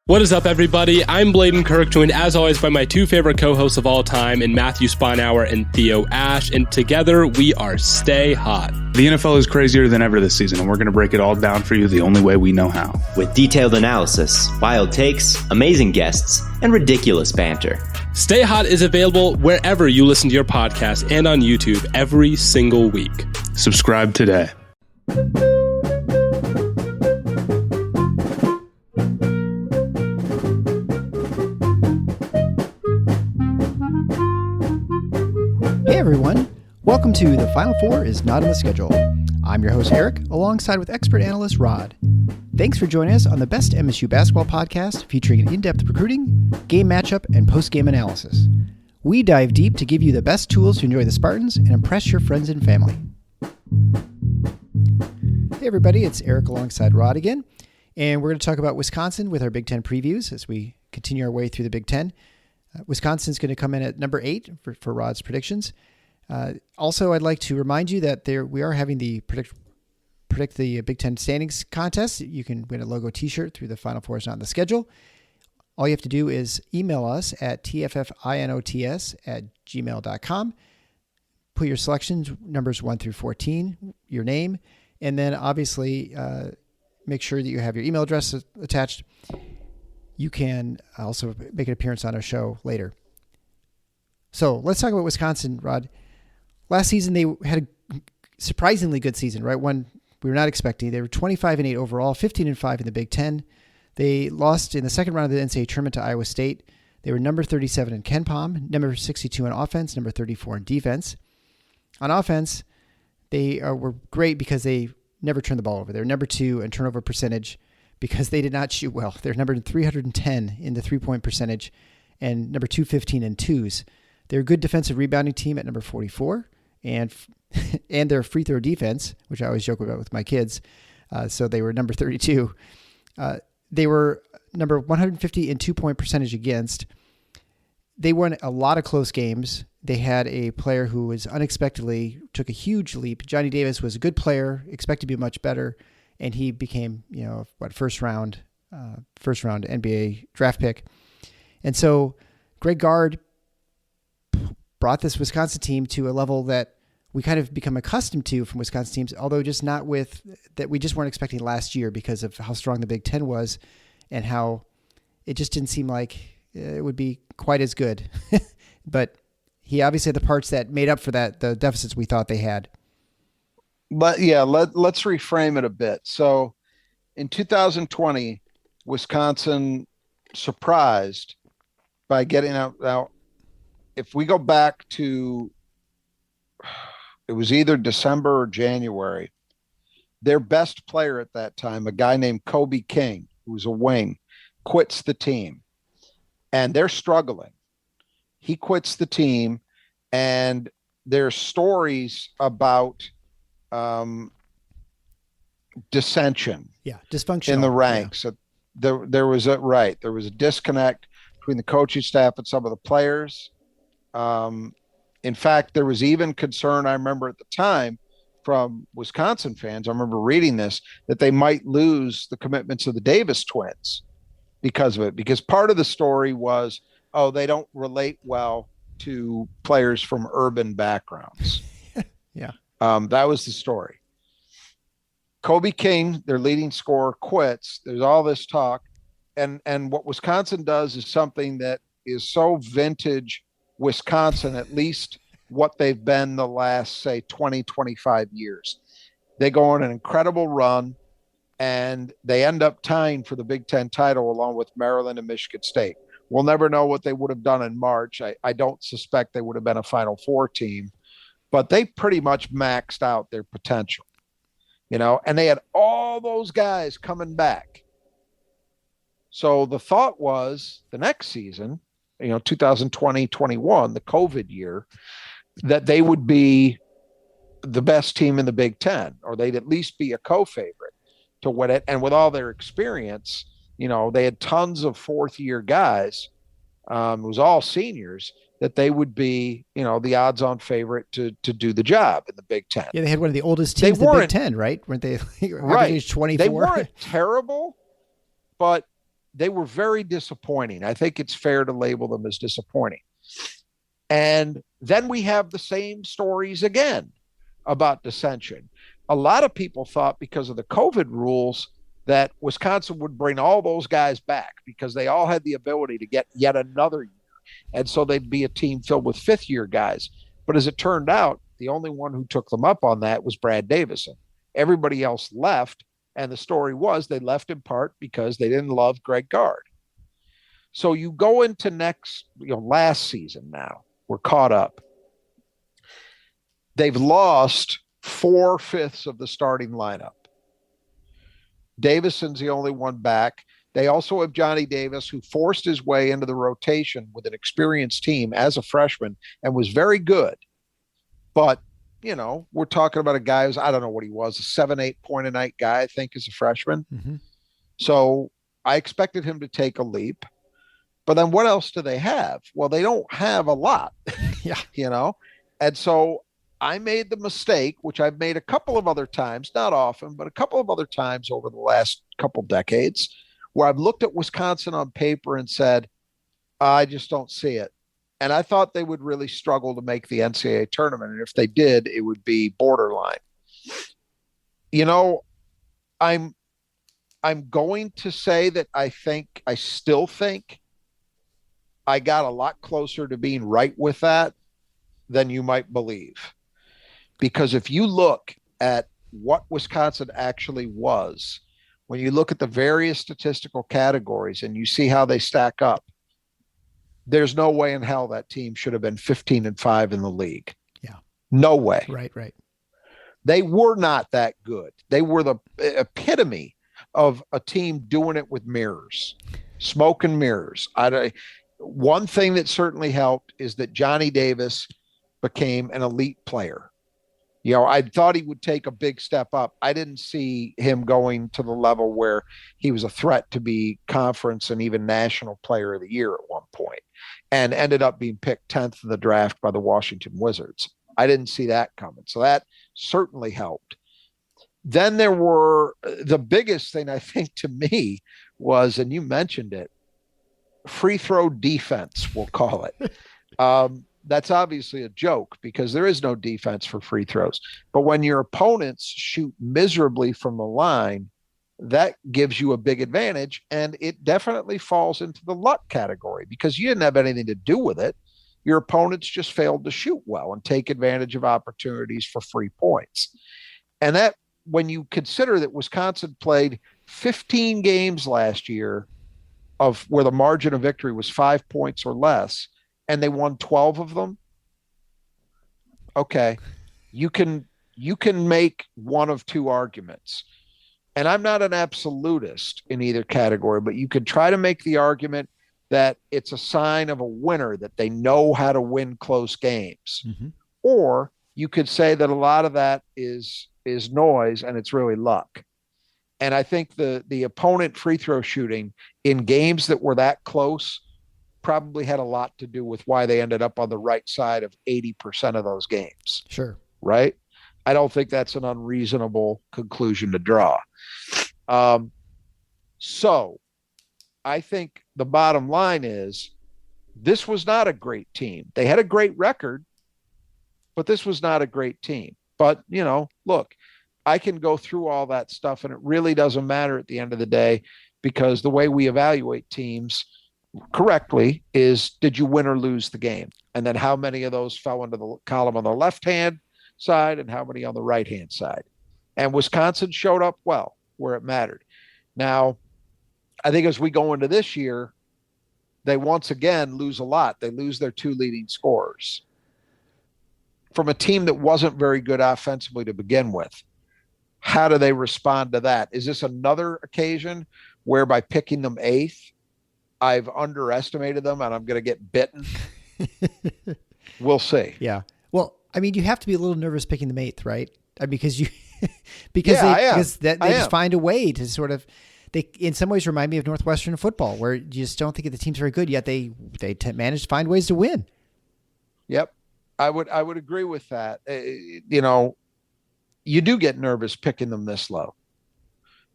What is up, everybody? I'm Bladen Kirk, joined as always by my two favorite co-hosts of all time in Matthew Sponauer and Theo Ash, and together we are Stay Hot. The NFL is crazier than ever this season, and we're going to break it all down for you the only way we know how. With detailed analysis, wild takes, amazing guests, and ridiculous banter. Stay Hot is available wherever you listen to your podcast and on YouTube every single week. Subscribe today. Hey everyone, welcome to The Final Four is Not on the Schedule. I'm your host Eric, alongside with expert analyst Rod. Thanks for joining us on the best MSU basketball podcast featuring an in-depth recruiting, game matchup, and post-game analysis. We dive deep to give you the best tools to enjoy the Spartans and impress your friends and family. Hey everybody, it's Eric alongside Rod again, and we're going to talk about Wisconsin with our Big Ten previews as we continue our way through the Big Ten. Wisconsin's going to come in at number 8 for Rod's predictions. Also, I'd like to remind you that we are having the predict the Big Ten standings contest. You can win a logo t-shirt through the Final Four is Not on the Schedule. All you have to do is email us at tffinots@gmail.com. Put your selections, numbers 1 through 14, your name, and then obviously make sure that you have your email address attached. You can also make an appearance on our show later. So let's talk about Wisconsin, Rod. Last season, they had a surprisingly good season, right? One we were not expecting. They were 25-8 overall, 15-5 in the Big Ten. They lost in the second round of the NCAA tournament to Iowa State. They were number 37 in KenPom, number 62 in offense, number 34 in defense. On offense, they were great because they never turned the ball over. They were number 2 in turnover percentage because they did not shoot well. They're number 310 in the three-point percentage and number 215 in twos. They're a good defensive rebounding team at number 44, and their free throw defense, which I always joke about with my kids. So they were number 32. They were number 150 in 2-point percentage against. They won a lot of close games. They had a player who was unexpectedly took a huge leap. Johnny Davis was a good player, expected to be much better, and he became, first round NBA draft pick. And so Greg Gard brought this Wisconsin team to a level that we kind of become accustomed to from Wisconsin teams, although just not with that we just weren't expecting last year because of how strong the Big Ten was and how it just didn't seem like it would be quite as good. But he obviously had the parts that made up for that, the deficits we thought they had. But yeah, let's reframe it a bit. So in 2020, Wisconsin surprised by getting out. Now, if we go back to, it was either December or January, their best player at that time, a guy named Kobe King, who was a wing, quits the team. And they're struggling. He quits the team, and there's stories about dissension. Yeah, dysfunction in the ranks. Yeah. There was a disconnect between the coaching staff and some of the players. In fact, there was even concern, I remember at the time, from Wisconsin fans, I remember reading this, that they might lose the commitments of the Davis twins because of it. Because part of the story was, they don't relate well to players from urban backgrounds. Yeah. That was the story. Kobe King, their leading scorer, quits. There's all this talk. And what Wisconsin does is something that is so vintage Wisconsin, at least what they've been the last, say, 20, 25 years. They go on an incredible run, and they end up tying for the Big Ten title along with Maryland and Michigan State. We'll never know what they would have done in March. I don't suspect they would have been a Final Four team, but they pretty much maxed out their potential, and they had all those guys coming back. So the thought was the next season, 2020-21, the COVID year, that they would be the best team in the Big Ten, or they'd at least be a co-favorite to win it. And with all their experience, they had tons of fourth-year guys. It was all seniors, that they would be, the odds-on favorite to do the job in the Big Ten. Yeah, they had one of the oldest teams in the Big Ten, right? Weren't they? Right. Age 24? They weren't terrible, but they were very disappointing. I think it's fair to label them as disappointing. And then we have the same stories again about dissension. A lot of people thought because of the COVID rules that Wisconsin would bring all those guys back because they all had the ability to get yet another year. And so they'd be a team filled with fifth-year guys. But as it turned out, the only one who took them up on that was Brad Davison. Everybody else left, and the story was they left in part because they didn't love Greg Gard. So you go into last season now. We're caught up. They've lost 4/5 of the starting lineup. Davison's the only one back. They also have Johnny Davis, who forced his way into the rotation with an experienced team as a freshman and was very good. But, we're talking about a guy who's, I don't know what he was, a 7-8 point a night guy, I think, as a freshman. Mm-hmm. So I expected him to take a leap. But then what else do they have? Well, they don't have a lot, Yeah. And so I made the mistake, which I've made a couple of other times, not often, but a couple of other times over the last couple decades, where I've looked at Wisconsin on paper and said, I just don't see it. And I thought they would really struggle to make the NCAA tournament. And if they did, it would be borderline. I'm going to say that I still think I got a lot closer to being right with that than you might believe. Because if you look at what Wisconsin actually was, when you look at the various statistical categories and you see how they stack up, there's no way in hell that team should have been 15-5 in the league. Yeah. No way. Right. They were not that good. They were the epitome of a team doing it with mirrors, smoke and mirrors. One thing that certainly helped is that Johnny Davis became an elite player. I thought he would take a big step up. I didn't see him going to the level where he was a threat to be conference and even national player of the year at one point, and ended up being picked 10th in the draft by the Washington Wizards. I didn't see that coming. So that certainly helped. Then there were the biggest thing I think to me was, and you mentioned it, free throw defense, we'll call it. That's obviously a joke because there is no defense for free throws. But when your opponents shoot miserably from the line, that gives you a big advantage. And it definitely falls into the luck category because you didn't have anything to do with it. Your opponents just failed to shoot well and take advantage of opportunities for free points. And that, when you consider that Wisconsin played 15 games last year of where the margin of victory was 5 points or less, and they won 12 of them. Okay. You can make one of two arguments. And I'm not an absolutist in either category, but you could try to make the argument that it's a sign of a winner, that they know how to win close games. Mm-hmm. Or you could say that a lot of that is noise and it's really luck. And I think the opponent free throw shooting in games that were that close probably had a lot to do with why they ended up on the right side of 80% of those games. Sure. Right? I don't think that's an unreasonable conclusion to draw. So I think the bottom line is this was not a great team. They had a great record, but this was not a great team. But, look, I can go through all that stuff and it really doesn't matter at the end of the day because the way we evaluate teams correctly is, did you win or lose the game? And then how many of those fell into the column on the left-hand side and how many on the right-hand side? And Wisconsin showed up well where it mattered. Now, I think as we go into this year, they once again lose a lot. They lose their two leading scorers from a team that wasn't very good offensively to begin with. How do they respond to that? Is this another occasion where by picking them eighth, I've underestimated them and I'm going to get bitten? We'll see. Yeah. Well, I mean, you have to be a little nervous picking them eighth, right? Because they just find a way to sort of, they in some ways remind me of Northwestern football, where you just don't think the team's very good, yet they manage to find ways to win. Yep. I would agree with that. You do get nervous picking them this low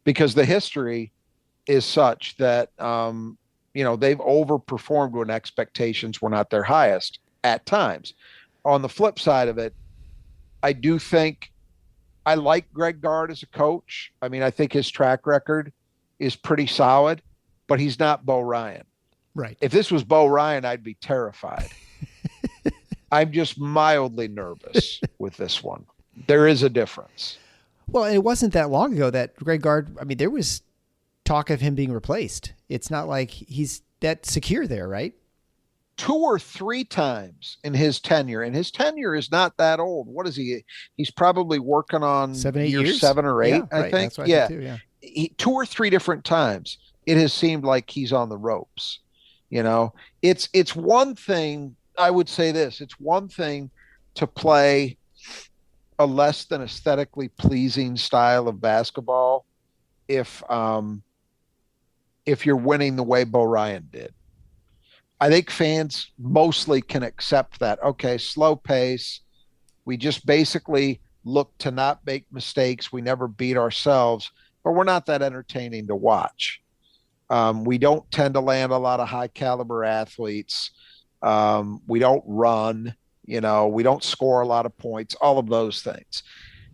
because the history is such that, they've overperformed when expectations were not their highest at times. On the flip side of it, I do think I like Greg Gard as a coach. I mean, I think his track record is pretty solid, but he's not Bo Ryan. Right. If this was Bo Ryan, I'd be terrified. I'm just mildly nervous with this one. There is a difference. Well, it wasn't that long ago that Greg Gard, I mean, there was talk of him being replaced. It's not like he's that secure there, right? 2 or 3 times in his tenure, and his tenure is not that old. What is he? He's probably working on 7, 8 years? 7 or 8, yeah, I right. think. That's what I think too, yeah. 2 or 3 different times, it has seemed like he's on the ropes. It's one thing. I would say this: it's one thing to play a less than aesthetically pleasing style of basketball if you're winning the way Bo Ryan did. I think fans mostly can accept that. Okay, slow pace. We just basically look to not make mistakes. We never beat ourselves, but we're not that entertaining to watch. We don't tend to land a lot of high caliber athletes. We don't run, we don't score a lot of points, all of those things.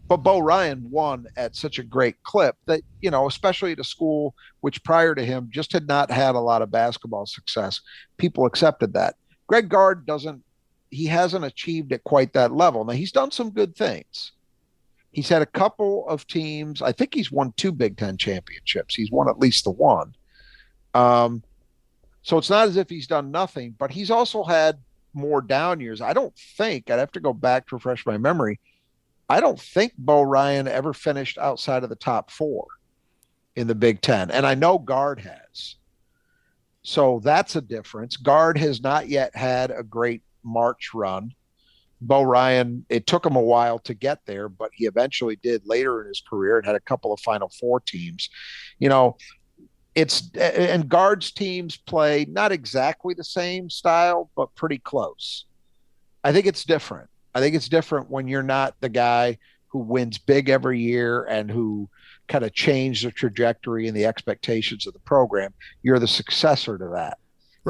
But Bo Ryan won at such a great clip that, especially at a school which prior to him just had not had a lot of basketball success, people accepted that. Greg Gard hasn't achieved at quite that level. Now, he's done some good things. He's had a couple of teams. I think he's won 2 Big Ten championships. He's won at least the one. So it's not as if he's done nothing, but he's also had more down years. I'd have to go back to refresh my memory. I don't think Bo Ryan ever finished outside of the top 4 in the Big Ten. And I know Gard has. So that's a difference. Gard has not yet had a great March run. Bo Ryan, it took him a while to get there, but he eventually did later in his career and had a couple of Final Four teams. And Gard's teams play not exactly the same style, but pretty close. I think it's different. I think it's different when you're not the guy who wins big every year and who kind of changed the trajectory and the expectations of the program. You're the successor to that,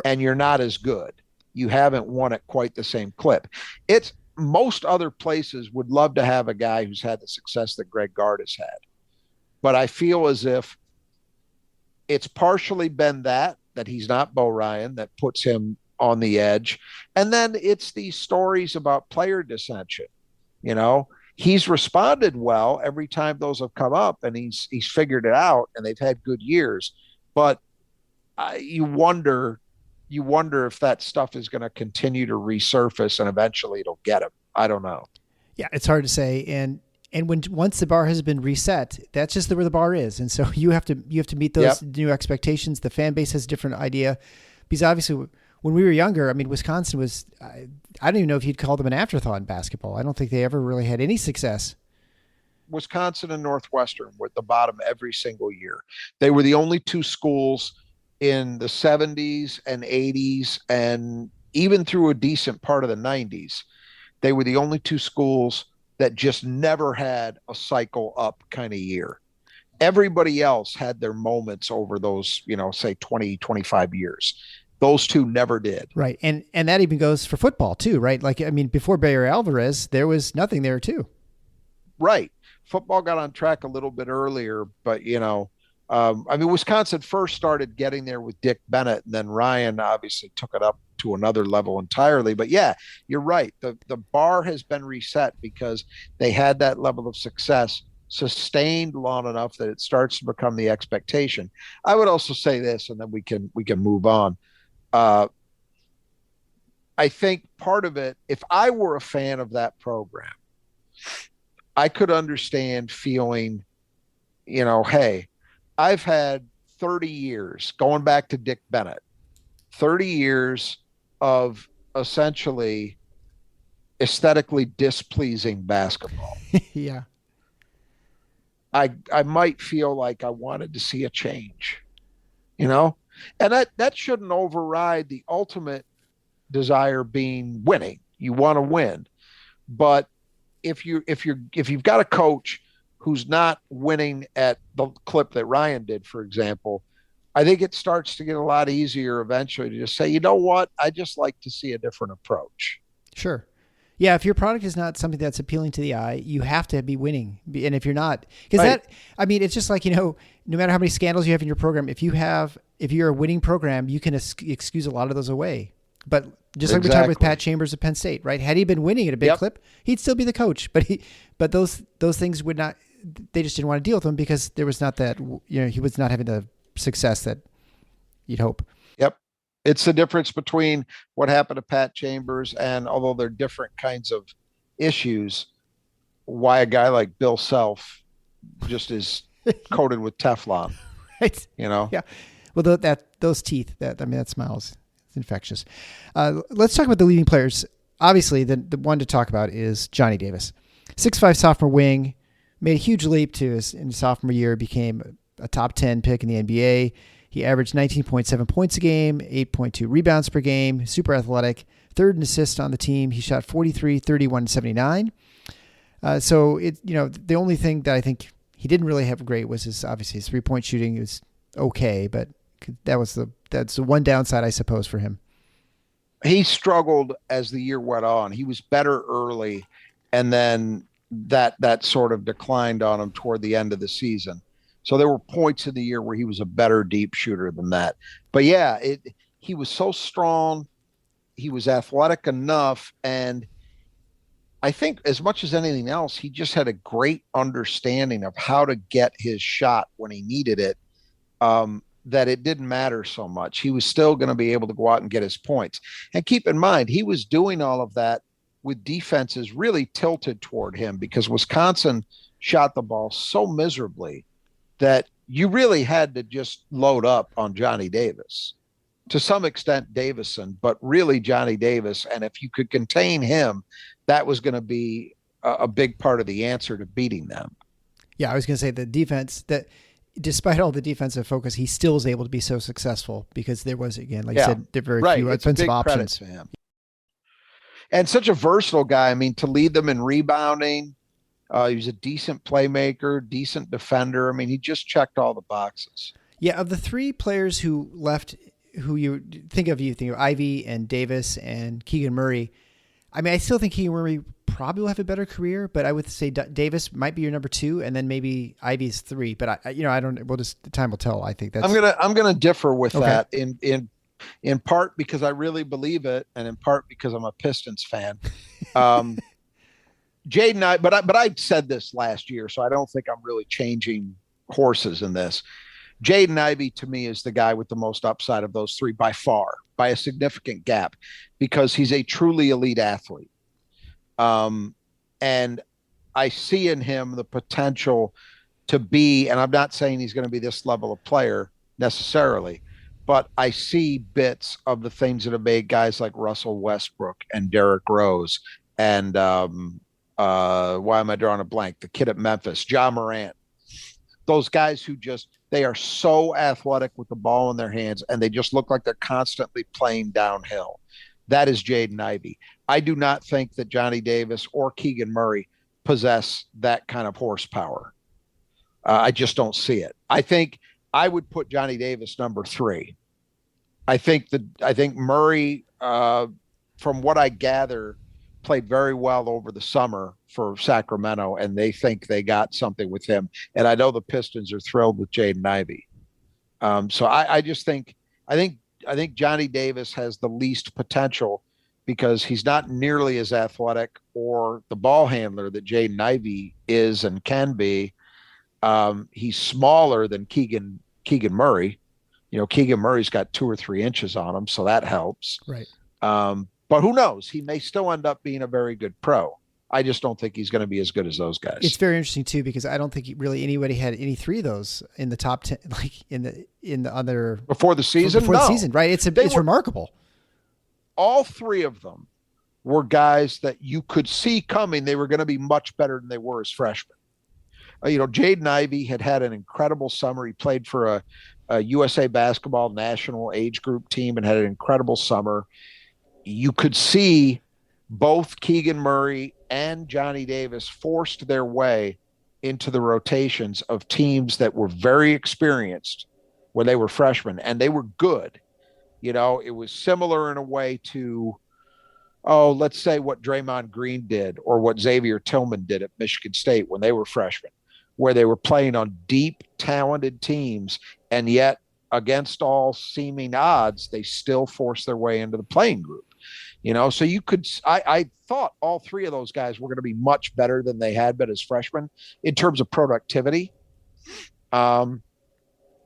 and you're not as good. You haven't won at quite the same clip. It's most other places would love to have a guy who's had the success that Greg Gard has had. But I feel as if it's partially been that he's not Bo Ryan that puts him on the edge. And then it's these stories about player dissension. He's responded well every time those have come up, and he's figured it out, and they've had good years. But you wonder if that stuff is going to continue to resurface and eventually it'll get him. I don't know. Yeah, it's hard to say. And once the bar has been reset, that's just where the bar is. And so you have to meet those new expectations. The fan base has a different idea, because obviously when we were younger, I mean, Wisconsin was, I don't even know if you'd call them an afterthought in basketball. I don't think they ever really had any success. Wisconsin and Northwestern were at the bottom every single year. They were the only 2 schools in the 70s and 80s, and even through a decent part of the 90s. They were the only 2 schools that just never had a cycle up kind of year. Everybody else had their moments over those, say 20, 25 years. Those 2 never did. Right. And that even goes for football too, right? Like, I mean, before Bayer Alvarez, there was nothing there too. Right. Football got on track a little bit earlier, but Wisconsin first started getting there with Dick Bennett, and then Ryan obviously took it up to another level entirely. But yeah, you're right. The bar has been reset because they had that level of success sustained long enough that it starts to become the expectation. I would also say this, and then we can move on. I think part of it, if I were a fan of that program, I could understand feeling, hey, I've had 30 years, going back to Dick Bennett, 30 years of essentially aesthetically displeasing basketball. Yeah. I might feel like I wanted to see a change, and that shouldn't override the ultimate desire being winning. You want to win, but if you've got a coach who's not winning at the clip that Ryan did, for example, I think it starts to get a lot easier eventually to just say, you know what, I just like to see a different approach. Sure. Yeah, if your product is not something that's appealing to the eye, you have to be winning. And if you're not, because Right. it's just like, no matter how many scandals you have in your program, if you're a winning program, you can excuse a lot of those away. But just like we talked with Pat Chambers at Penn State, right? Had he been winning at a big clip, he'd still be the coach. But those things would not, they just didn't want to deal with him because there was not that, he was not having the success that you'd hope. Yep. It's the difference between what happened to Pat Chambers and, although they're different kinds of issues, why a guy like Bill Self just is coated with Teflon. Right. Yeah. Well, those teeth, that smile is infectious. Let's talk about the leading players. Obviously, the one to talk about is Johnny Davis. 6'5" sophomore wing, made a huge leap in his sophomore year, became a top 10 pick in the NBA. He averaged 19.7 points a game, 8.2 rebounds per game, super athletic, third in assists on the team. He shot 43, 31, 79. So the only thing that I think he didn't really have great was his 3-point shooting. It was okay, but that's the one downside, I suppose, for him. He struggled as the year went on. He was better early, and then that sort of declined on him toward the end of the season. So there were points in the year where he was a better deep shooter than that. But yeah, he was so strong. He was athletic enough. And I think as much as anything else, he just had a great understanding of how to get his shot when he needed it, that it didn't matter so much. He was still going to be able to go out and get his points. And keep in mind, he was doing all of that with defenses really tilted toward him because Wisconsin shot the ball so miserably that you really had to just load up on Johnny Davis. To some extent, Davison, but really Johnny Davis. And if you could contain him, that was going to be a big part of the answer to beating them. Yeah, I was going to say the defense, that despite all the defensive focus, he still was able to be so successful because there was, again, like you said, there were very few offensive options. To him. And such a versatile guy. I mean, to lead them in rebounding, he was a decent playmaker, decent defender. I mean, he just checked all the boxes. Yeah, of the three players who left, who you think of Ivey and Davis and Keegan Murray. I mean, I still think Keegan Murray probably will have a better career, but I would say Davis might be your number 2, and then maybe Ivey's 3. But I don't. We'll just, the time will tell. I think that's. I'm gonna differ with that in part because I really believe it, and in part because I'm a Pistons fan. Jaden, but I said this last year, so I don't think I'm really changing horses in this. Jaden Ivey, to me, is the guy with the most upside of those three by far, by a significant gap, because he's a truly elite athlete. And I see in him the potential to be, and I'm not saying he's going to be this level of player necessarily, but I see bits of the things that have made guys like Russell Westbrook and Derrick Rose and why am I drawing a blank? The kid at Memphis, Ja Morant. Those guys who they are so athletic with the ball in their hands, and they just look like they're constantly playing downhill. That is Jaden Ivey. I do not think that Johnny Davis or Keegan Murray possess that kind of horsepower. I just don't see it. I think I would put Johnny Davis number 3. I think Murray, from what I gather, played very well over the summer for Sacramento, and they think they got something with him. And I know the Pistons are thrilled with Jaden Ivey. So I think Johnny Davis has the least potential because he's not nearly as athletic or the ball handler that Jaden Ivey is and can be. He's smaller than Keegan Murray. Keegan Murray's got 2 or 3 inches on him, so that helps. Right. But who knows? He may still end up being a very good pro. I just don't think he's going to be as good as those guys. It's very interesting too, because I don't think really anybody had any 3 of those in the top 10, like in the other before the season. Before the season, right? It's remarkable. All 3 of them were guys that you could see coming. They were going to be much better than they were as freshmen. Jaden Ivey had an incredible summer. He played for a USA basketball national age group team and had an incredible summer. You could see both Keegan Murray and Johnny Davis forced their way into the rotations of teams that were very experienced when they were freshmen, and they were good. It was similar in a way to, let's say what Draymond Green did or what Xavier Tillman did at Michigan State when they were freshmen, where they were playing on deep, talented teams, and yet against all seeming odds, they still forced their way into the playing group. So I thought all three of those guys were going to be much better than they had been as freshmen in terms of productivity.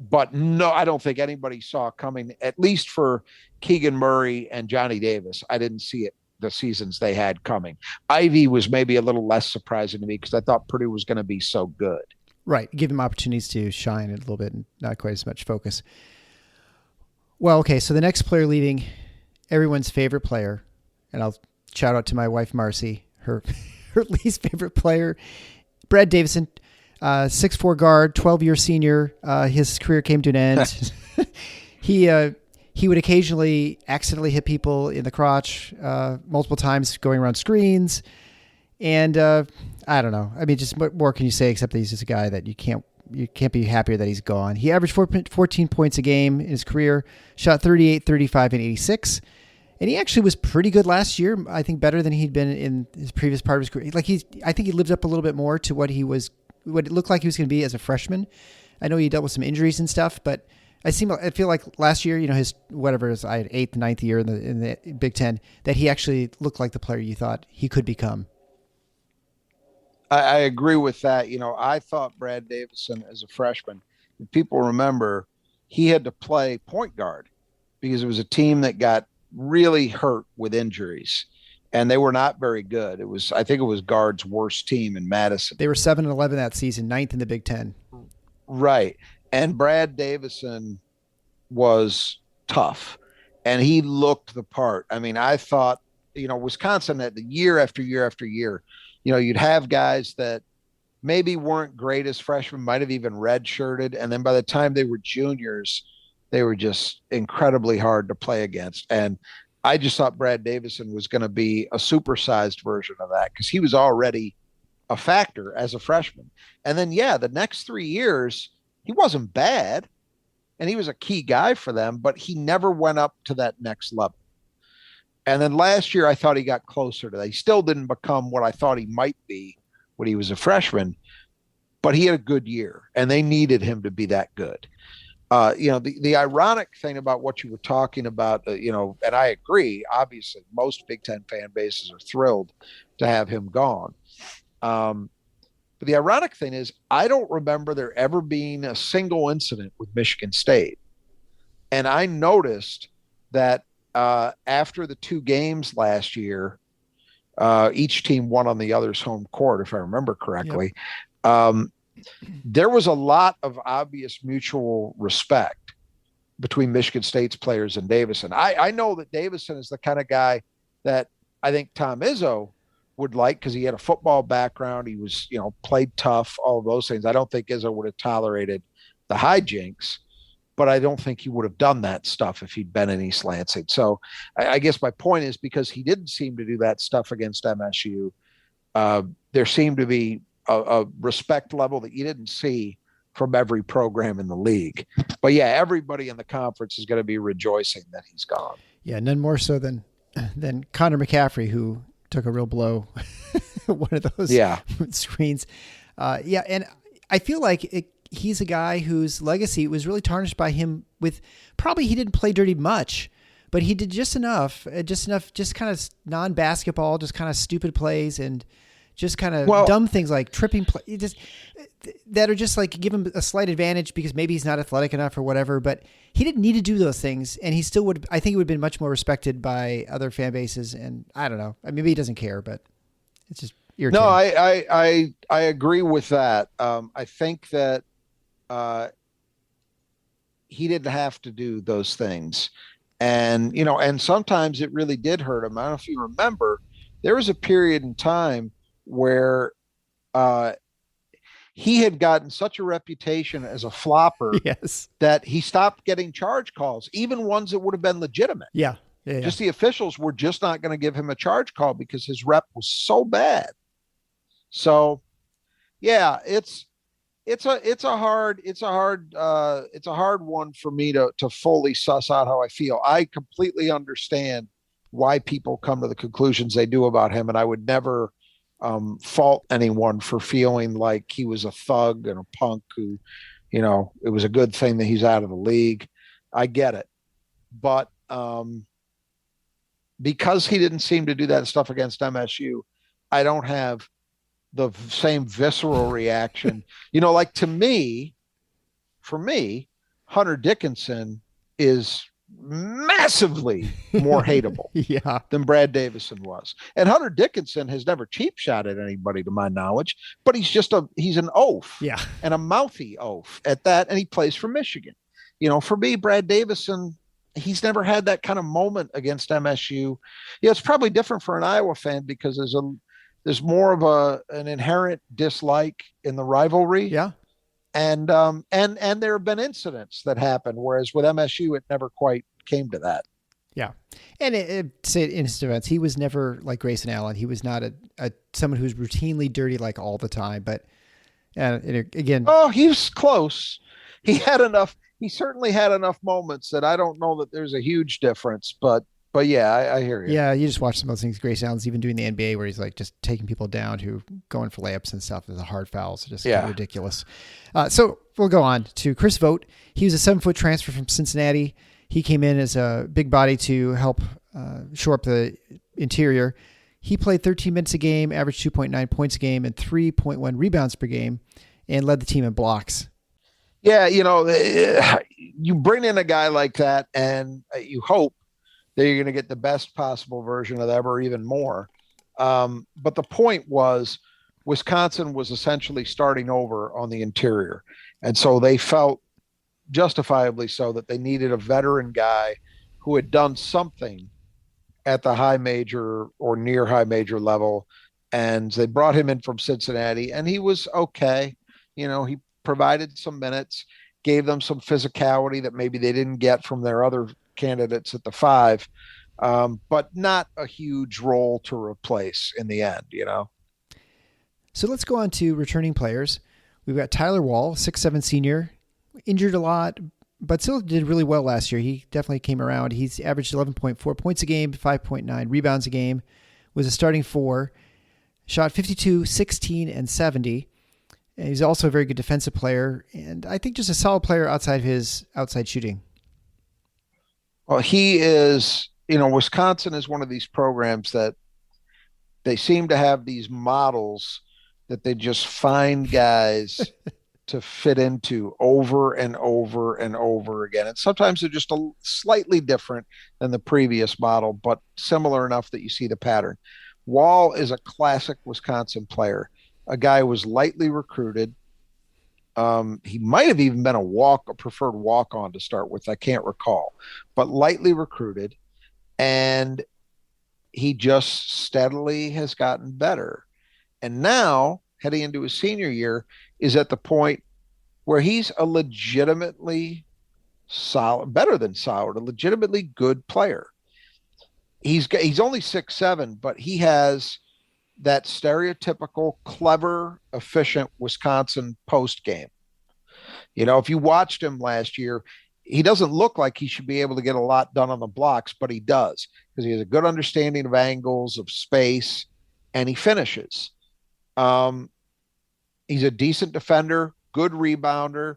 But no, I don't think anybody saw coming, at least for Keegan Murray and Johnny Davis. I didn't see it the seasons they had coming. Ivy was maybe a little less surprising to me because I thought Purdue was going to be so good. Right. Give him opportunities to shine a little bit and not quite as much focus. Well, okay. So the next player leaving, everyone's favorite player, and I'll shout out to my wife, Marcy, her least favorite player, Brad Davison. 6'4" guard, 12-year senior. His career came to an end. He would occasionally accidentally hit people in the crotch multiple times going around screens. And I don't know. I mean, just what more can you say except that he's just a guy that you can't be happier that he's gone. He averaged 14 points a game in his career, shot 38, 35, and 86. And he actually was pretty good last year. I think better than he'd been in his previous part of his career. I think he lived up a little bit more to what it looked like he was going to be as a freshman. I know he dealt with some injuries and stuff, but I feel like last year, his I had 8th, 9th year in the Big Ten, that he actually looked like the player you thought he could become. I agree with that. I thought Brad Davison as a freshman, if people remember, he had to play point guard because it was a team that got really hurt with injuries. And they were not very good. I think it was Guard's worst team in Madison. They were 7-11 that season, 9th in the Big Ten. Right. And Brad Davison was tough, and he looked the part. I mean, I thought, Wisconsin, that the year after year after year, you'd have guys that maybe weren't great as freshmen, might have even redshirted. And then by the time they were juniors, they were just incredibly hard to play against. And I just thought Brad Davison was going to be a supersized version of that because he was already a factor as a freshman. And then, the next 3 years, he wasn't bad and he was a key guy for them, but he never went up to that next level. And then last year, I thought he got closer to that. He still didn't become what I thought he might be when he was a freshman, but he had a good year and they needed him to be that good. The ironic thing about what you were talking about, and I agree, obviously, most Big Ten fan bases are thrilled to have him gone. But the ironic thing is, I don't remember there ever being a single incident with Michigan State. And I noticed that after the 2 games last year, each team won on the other's home court, if I remember correctly. Yep. There was a lot of obvious mutual respect between Michigan State's players and Davison. I know that Davison is the kind of guy that I think Tom Izzo would like because he had a football background. He was, played tough, all of those things. I don't think Izzo would have tolerated the hijinks, but I don't think he would have done that stuff if he'd been in East Lansing. So I guess my point is because he didn't seem to do that stuff against MSU, there seemed to be a respect level that you didn't see from every program in the league. But everybody in the conference is going to be rejoicing that he's gone. Yeah, none more so than Connor McCaffrey, who took a real blow, one of those screens. And I feel like he's a guy whose legacy was really tarnished by him with probably he didn't play dirty much, but he did just enough, just kind of non-basketball, just kind of stupid plays and just kind of dumb things like tripping that are just like give him a slight advantage because maybe he's not athletic enough or whatever, but he didn't need to do those things. And he still would, I think he would have been much more respected by other fan bases. And I don't know. I mean, maybe he doesn't care, but it's just irritating. No, I agree with that. I think that he didn't have to do those things. And, and sometimes it really did hurt him. I don't know if you remember, there was a period in time where he had gotten such a reputation as a flopper that he stopped getting charge calls, even ones that would have been legitimate. Yeah. Just the officials were just not going to give him a charge call because his rep was so bad. So, it's it's a hard one for me to fully suss out how I feel. I completely understand why people come to the conclusions they do about him, and I would never fault anyone for feeling like he was a thug and a punk who, it was a good thing that he's out of the league. I get it, but because he didn't seem to do that stuff against MSU, I don't have the same visceral reaction. Like for me, Hunter Dickinson is massively more hateable than Brad Davison was. And Hunter Dickinson has never cheap shot at anybody to my knowledge, but he's an oaf and a mouthy oaf at that. And he plays for Michigan. For me, Brad Davison, he's never had that kind of moment against MSU. It's probably different for an Iowa fan because there's more of an inherent dislike in the rivalry. Yeah. And there have been incidents that happen, whereas with MSU, it never quite came to that. Yeah. And say in his defense, he was never like Grayson Allen. He was not a someone who's routinely dirty like all the time. But again, he was close. He certainly had enough moments that I don't know that there's a huge difference, but yeah, I hear you. Yeah, you just watch some of those things. Grayson Allen's even doing the NBA where he's like just taking people down who going for layups and stuff. There's a hard fouls, just kind of ridiculous. So we'll go on to Chris Vogt. He was a 7-foot transfer from Cincinnati. He came in as a big body to help shore up the interior. He played 13 minutes a game, averaged 2.9 points a game, and 3.1 rebounds per game, and led the team in blocks. Yeah, you bring in a guy like that, and you hope that you're going to get the best possible version of them or even more. But the point was Wisconsin was essentially starting over on the interior. And so they felt justifiably so that they needed a veteran guy who had done something at the high major or near high major level. And they brought him in from Cincinnati, and he was okay. He provided some minutes, gave them some physicality that maybe they didn't get from their other candidates at the 5, but not a huge role to replace in the end, So let's go on to returning players. We've got Tyler Wall, 6'7" senior, injured a lot, but still did really well last year. He definitely came around. He's averaged 11.4 points a game, 5.9 rebounds a game, was a starting 4, shot 52, 16, and 70. And he's also a very good defensive player, and I think just a solid player outside of his outside shooting. Well, he is, Wisconsin is one of these programs that they seem to have these models that they just find guys to fit into over and over and over again. And sometimes they're just a slightly different than the previous model, but similar enough that you see the pattern. Wall is a classic Wisconsin player, a guy who was lightly recruited. He might have even been a preferred walk-on to start with. I can't recall, but lightly recruited. And he just steadily has gotten better. And now heading into his senior year is at the point where he's a legitimately solid, better than solid, a legitimately good player. He's only 6'7", but he has that stereotypical, clever, efficient Wisconsin post game. If you watched him last year, he doesn't look like he should be able to get a lot done on the blocks, but he does because he has a good understanding of angles, of space, and he finishes. He's a decent defender, good rebounder.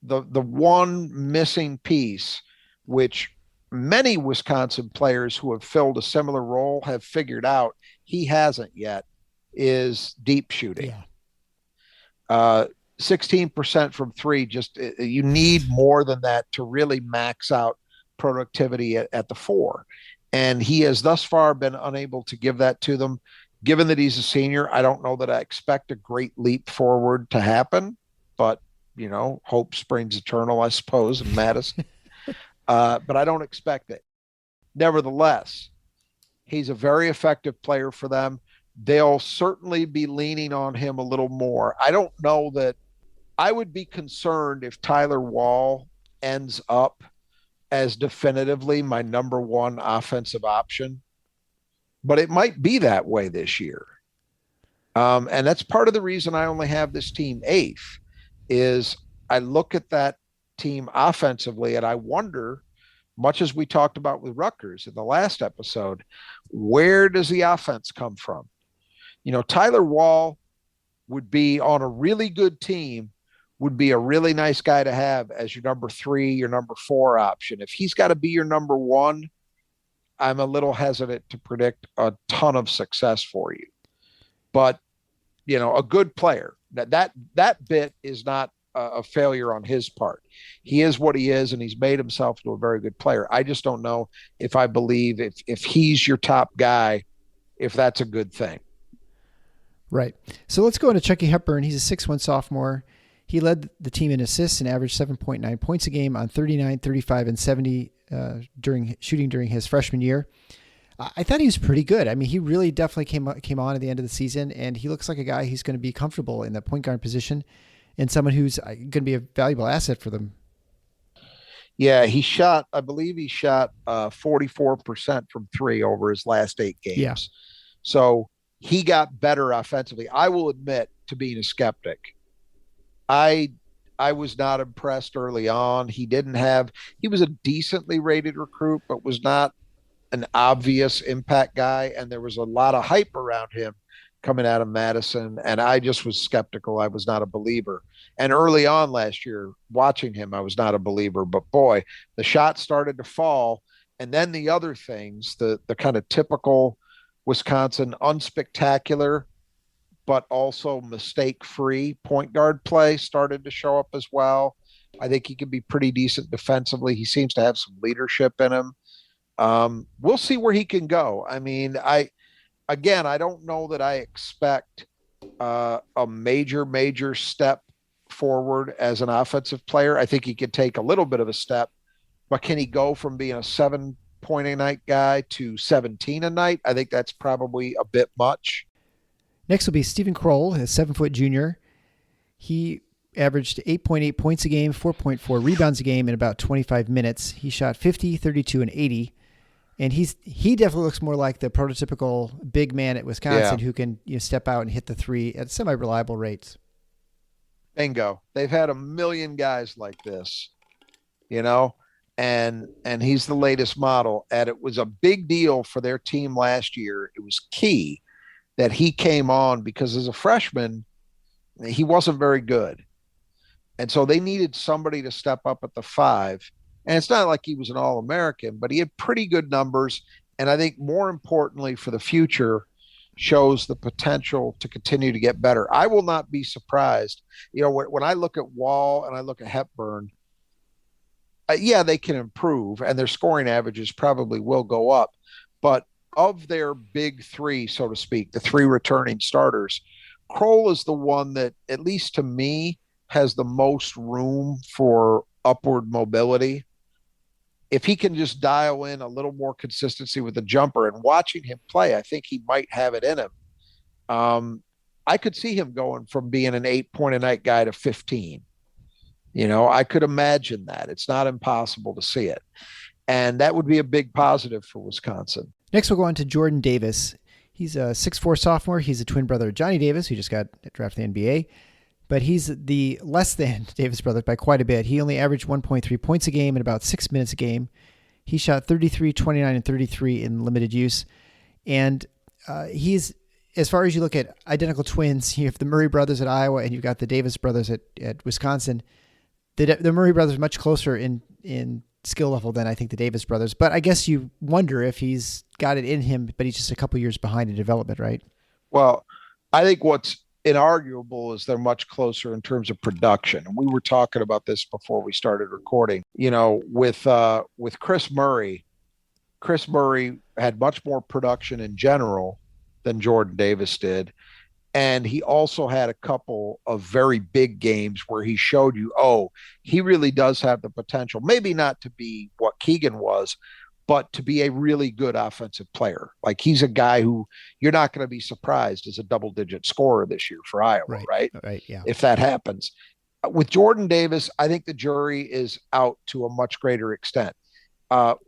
The one missing piece, which many Wisconsin players who have filled a similar role have figured out, he hasn't yet, is deep shooting. 16% from 3, just you need more than that to really max out productivity at the 4. And he has thus far been unable to give that to them. Given that he's a senior, I don't know that I expect a great leap forward to happen, but hope springs eternal, I suppose, in Madison. But I don't expect it. Nevertheless, he's a very effective player for them. They'll certainly be leaning on him a little more. I don't know that I would be concerned if Tyler Wall ends up as definitively my number 1 offensive option, but it might be that way this year. And that's part of the reason I only have this team eighth is I look at that team offensively and I wonder, much as we talked about with Rutgers in the last episode, where does the offense come from? Tyler Wall would be on a really good team, would be a really nice guy to have as your number 3, your number 4 option. If he's got to be your number 1, I'm a little hesitant to predict a ton of success for you. But, a good player. That bit is not a failure on his part. He is what he is, and he's made himself into a very good player. I just don't know if I believe if he's your top guy, if that's a good thing. Right. So let's go into Chucky Hepburn. He's a 6'1" sophomore. He led the team in assists and averaged 7.9 points a game on 39, 35, and 70 during his freshman year. I thought he was pretty good. I mean, he really definitely came on at the end of the season, and he looks like a guy who's going to be comfortable in the point guard position and someone who's going to be a valuable asset for them. Yeah, I believe he shot 44% from 3 over his last 8 games. Yeah. So he got better offensively. I will admit to being a skeptic. I was not impressed early on. He was a decently rated recruit, but was not an obvious impact guy. And there was a lot of hype around him coming out of Madison. And I just was skeptical. I was not a believer. And early on last year, watching him, I was not a believer. But boy, the shots started to fall. And then the other things, the kind of typical Wisconsin unspectacular, but also mistake-free point guard play started to show up as well. I think he can be pretty decent defensively. He seems to have some leadership in him. We'll see where he can go. I mean, I don't know that I expect a major step forward as an offensive player. I think he could take a little bit of a step, but can he go from being a 7-point a night guy to 17 a night? I think that's probably a bit much. Next will be Stephen Kroll, a 7-foot junior. He averaged 8.8 points a game, 4.4 rebounds a game in about 25 minutes. He shot 50, 32, and 80. And he definitely looks more like the prototypical big man at Wisconsin who can step out and hit the 3 at semi-reliable rates. Bingo. They've had a million guys like this, and he's the latest model. And it was a big deal for their team last year. It was key that he came on because as a freshman, he wasn't very good. And so they needed somebody to step up at the 5. And it's not like he was an All-American, but he had pretty good numbers. And I think more importantly for the future, shows the potential to continue to get better. I will not be surprised. When I look at Wall and I look at Hepburn, they can improve and their scoring averages probably will go up. But of their big 3, so to speak, the 3 returning starters, Kroll is the one that, at least to me, has the most room for upward mobility. If he can just dial in a little more consistency with the jumper, and watching him play, I think he might have it in him. I could see him going from being an 8-point a night guy to 15. I could imagine that. It's not impossible to see it. And that would be a big positive for Wisconsin. Next, we'll go on to Jordan Davis. He's a 6'4" sophomore. He's a twin brother of Johnny Davis, who just got drafted in the NBA. But he's the less than Davis brother by quite a bit. He only averaged 1.3 points a game in about 6 minutes a game. He shot 33, 29, and 33 in limited use. And he's, as far as you look at identical twins, you have the Murray brothers at Iowa and you've got the Davis brothers at Wisconsin. The Murray brothers are much closer in skill level than I think the Davis brothers. But I guess you wonder if he's got it in him, but he's just a couple years behind in development, right? Well, I think what's inarguable is they're much closer in terms of production. And we were talking about this before we started recording. With Chris Murray had much more production in general than Jordan Davis did. And he also had a couple of very big games where he showed you, he really does have the potential, maybe not to be what Keegan was, but to be a really good offensive player. Like, he's a guy who you're not going to be surprised as a double-digit scorer this year for Iowa, right? Right, yeah. If that happens. With Jordan Davis, I think the jury is out to a much greater extent.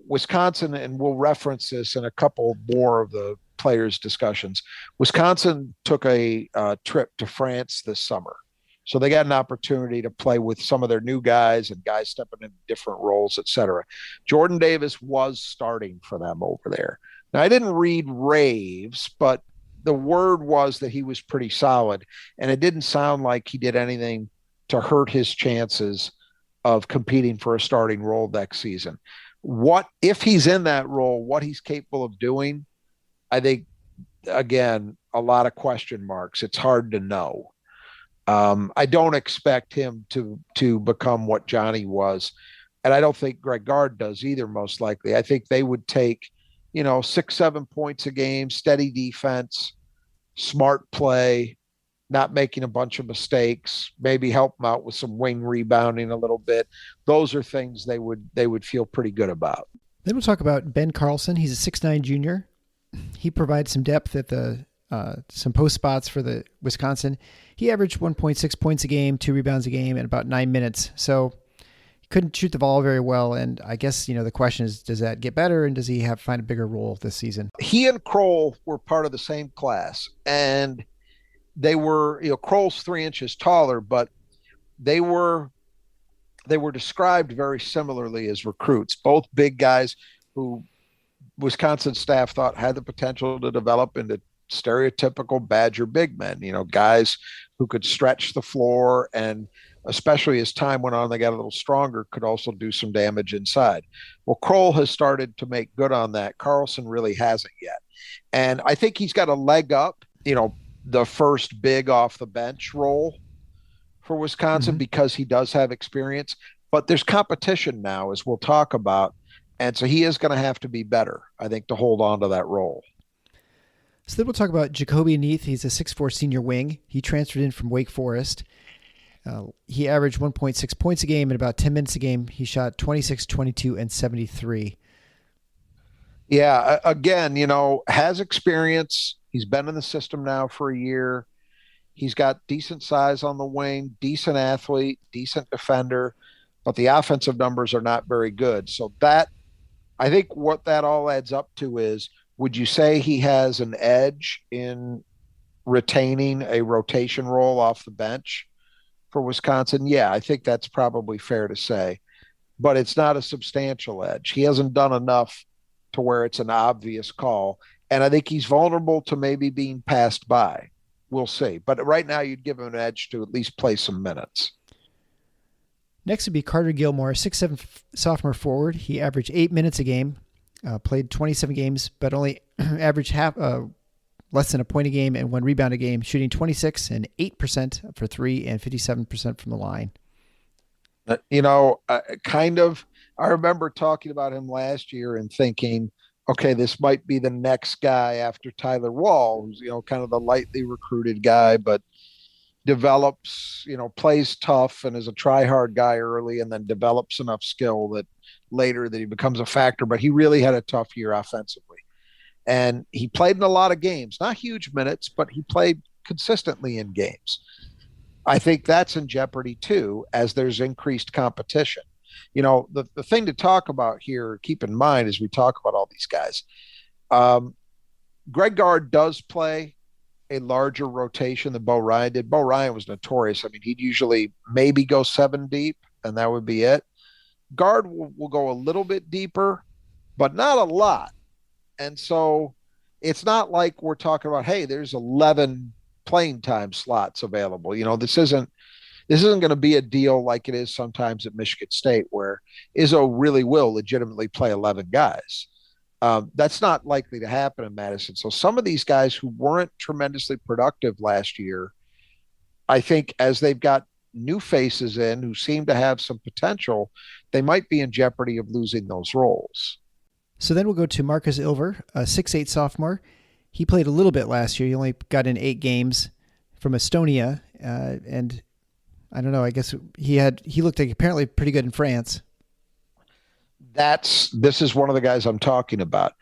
Wisconsin, and we'll reference this in a couple more of the players discussions. Wisconsin took a trip to France this summer. So they got an opportunity to play with some of their new guys and guys stepping into different roles, et cetera. Jordan Davis was starting for them over there. Now, I didn't read raves, but the word was that he was pretty solid, and it didn't sound like he did anything to hurt his chances of competing for a starting role next season. What if he's in that role, what he's capable of doing, I think, again, a lot of question marks. It's hard to know. I don't expect him to become what Johnny was, and I don't think Greg Gard does either, most likely. I think they would take, 6-7 points a game, steady defense, smart play, not making a bunch of mistakes, maybe help them out with some wing rebounding a little bit. Those are things they would feel pretty good about. Then we'll talk about Ben Carlson. He's a 6'9" junior. He provides some depth at some post spots for the Wisconsin. He averaged 1.6 points a game, 2 rebounds a game, and about 9 minutes. So he couldn't shoot the ball very well. And I guess, the question is, does that get better? And does he find a bigger role this season? He and Kroll were part of the same class, and they were, Kroll's 3 inches taller, but they were described very similarly as recruits, both big guys who Wisconsin staff thought had the potential to develop into stereotypical Badger big men, guys who could stretch the floor, and especially as time went on, they got a little stronger, could also do some damage inside. Well, Kroll has started to make good on that. Carlson really hasn't yet. And I think he's got a leg up, the first big off the bench role for Wisconsin, because he does have experience, but there's competition now, as we'll talk about. And so he is going to have to be better, I think, to hold on to that role. So then we'll talk about Jacoby Neath. He's a 6'4" senior wing. He transferred in from Wake Forest. He averaged 1.6 points a game in about 10 minutes a game. He shot 26, 22, and 73. Yeah, again, has experience. He's been in the system now for a year. He's got decent size on the wing, decent athlete, decent defender, but the offensive numbers are not very good. So that, I think what that all adds up to is, would you say he has an edge in retaining a rotation role off the bench for Wisconsin? Yeah, I think that's probably fair to say, but it's not a substantial edge. He hasn't done enough to where it's an obvious call. And I think he's vulnerable to maybe being passed by. We'll see. But right now you'd give him an edge to at least play some minutes. Next would be Carter Gilmore, 6'7" sophomore forward. He averaged 8 minutes a game, played 27 games, but only averaged less than a point a game and 1 rebound a game, shooting 26 and 8% for 3 and 57% from the line. I remember talking about him last year and thinking, okay, this might be the next guy after Tyler Wall, who's, kind of the lightly recruited guy, but develops, plays tough and is a try-hard guy early, and then develops enough skill that later that he becomes a factor. But he really had a tough year offensively. And he played in a lot of games, not huge minutes, but he played consistently in games. I think that's in jeopardy too, as there's increased competition. The thing to talk about here, keep in mind as we talk about all these guys, Greg Gard does play a larger rotation than Bo Ryan did. Bo Ryan was notorious. I mean, he'd usually maybe go 7 deep, and that would be it. Gard will go a little bit deeper, but not a lot. And so it's not like we're talking about, hey, there's 11 playing time slots available. This isn't going to be a deal like it is sometimes at Michigan State, where Izzo really will legitimately play 11 guys. That's not likely to happen in Madison. So some of these guys who weren't tremendously productive last year, I think as they've got new faces in who seem to have some potential, they might be in jeopardy of losing those roles. So then we'll go to Marcus Ilver, a 6'8" sophomore. He played a little bit last year. He only got in 8 games from Estonia. And I don't know, I guess he looked like apparently pretty good in France. This is one of the guys I'm talking about.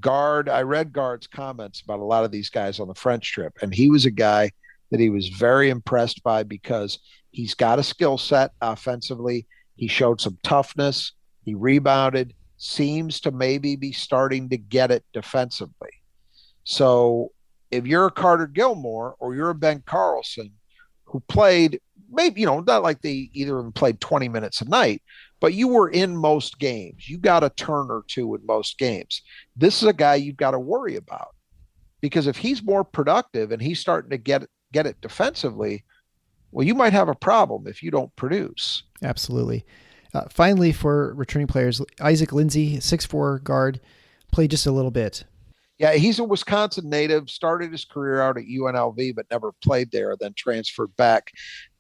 Gard, I read Gard's comments about a lot of these guys on the French trip, and he was a guy that he was very impressed by because he's got a skill set offensively. He showed some toughness. He rebounded, seems to maybe be starting to get it defensively. So if you're a Carter Gilmore or you're a Ben Carlson who played, maybe, not like they either of them played 20 minutes a night, but you were in most games. You got a turn or two in most games. This is a guy you've got to worry about, because if he's more productive and he's starting to get it defensively, well, you might have a problem if you don't produce. Absolutely. Finally, for returning players, Isaac Lindsey, 6'4" guard, played just a little bit. Yeah, he's a Wisconsin native, started his career out at UNLV, but never played there, then transferred back.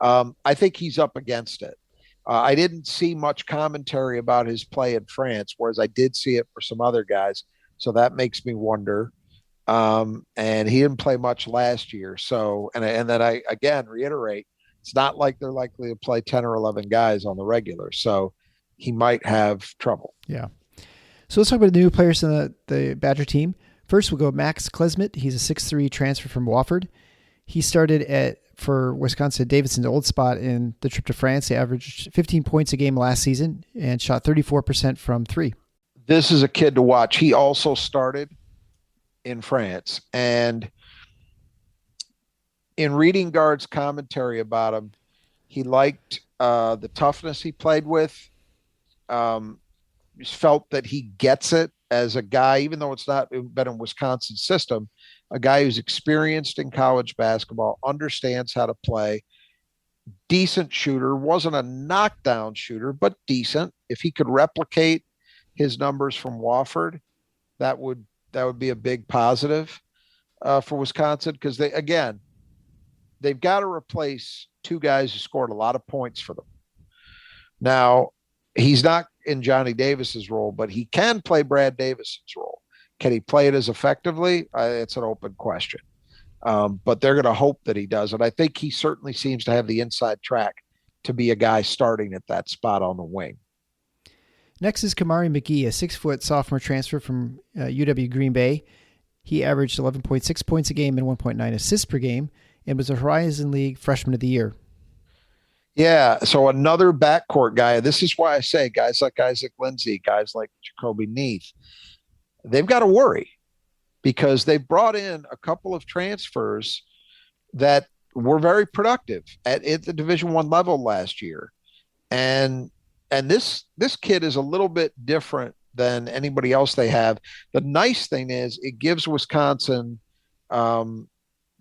I think he's up against it. I didn't see much commentary about his play in France, whereas I did see it for some other guys. So that makes me wonder. And he didn't play much last year. So, and then I, again, reiterate, it's not like they're likely to play 10 or 11 guys on the regular. So he might have trouble. Yeah. So let's talk about the new players in the Badger team. First, we'll go Max Klesmit. He's a 6'3" transfer from Wofford. He started for Wisconsin Davison's old spot in the trip to France. He averaged 15 points a game last season and shot 34% from three. This is a kid to watch. He also started in France. And in reading Guard's commentary about him, he liked the toughness he played with. Just felt that he gets it as a guy, even though it's not been in Wisconsin's system, a guy who's experienced in college basketball, understands how to play, decent shooter, wasn't a knockdown shooter, but decent. If he could replicate his numbers from Wofford, that would be a big positive for Wisconsin, because they've got to replace two guys who scored a lot of points for them. Now, he's not in Johnny Davis's role, but he can play Brad Davison's role. Can he play it as effectively? It's an open question. But they're going to hope that he does. And I think he certainly seems to have the inside track to be a guy starting at that spot on the wing. Next is Kamari McGee, a 6' sophomore transfer from UW Green Bay. He averaged 11.6 points a game and 1.9 assists per game and was a Horizon League Freshman of the Year. Yeah, so another backcourt guy. This is why I say guys like Isaac Lindsey, guys like Jacoby Neath, they've got to worry, because they brought in a couple of transfers that were very productive at the Division I level last year. And this kid is a little bit different than anybody else they have. The nice thing is it gives Wisconsin, I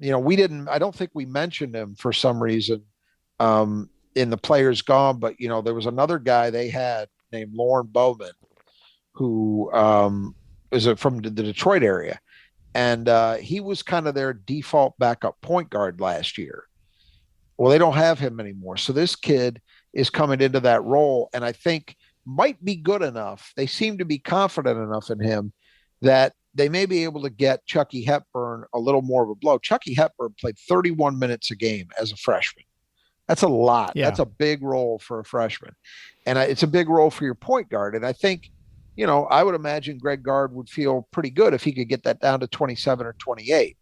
don't think we mentioned him for some reason in the players gone, but there was another guy they had named Lauren Bowman, who is from the Detroit area. And he was kind of their default backup point guard last year. Well, they don't have him anymore. So this kid is coming into that role, and I think might be good enough. They seem to be confident enough in him that they may be able to get Chucky Hepburn a little more of a blow. Chucky Hepburn played 31 minutes a game as a freshman. That's a lot. Yeah. That's a big role for a freshman. And it's a big role for your point guard. And I think, I would imagine Greg Gard would feel pretty good if he could get that down to 27 or 28.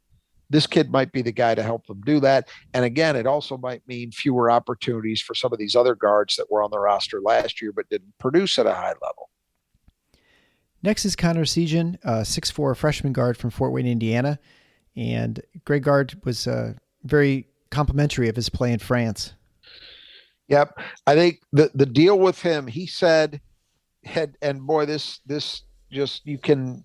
This kid might be the guy to help them do that. And again, it also might mean fewer opportunities for some of these other guards that were on the roster last year but didn't produce at a high level. Next is Connor Sejan, a 6'4" freshman guard from Fort Wayne, Indiana. And Greg Gard was very complimentary of his play in France. Yep. I think the deal with him, he said, and boy, this just, you can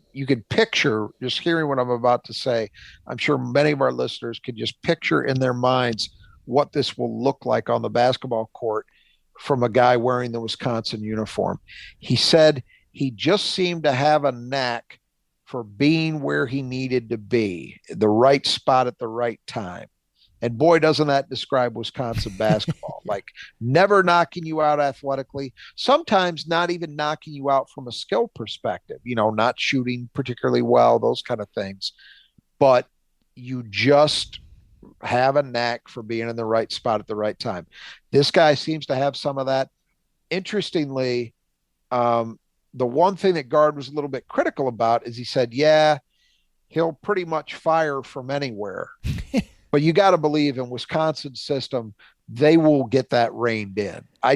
picture, just hearing what I'm about to say, I'm sure many of our listeners could just picture in their minds what this will look like on the basketball court from a guy wearing the Wisconsin uniform. He said he just seemed to have a knack for being where he needed to be, the right spot at the right time. And boy, doesn't that describe Wisconsin basketball. Like, never knocking you out athletically, sometimes not even knocking you out from a skill perspective, not shooting particularly well, those kind of things. But you just have a knack for being in the right spot at the right time. This guy seems to have some of that. Interestingly, the one thing that Gard was a little bit critical about is he said, he'll pretty much fire from anywhere. But you got to believe in Wisconsin's system, they will get that reined in. I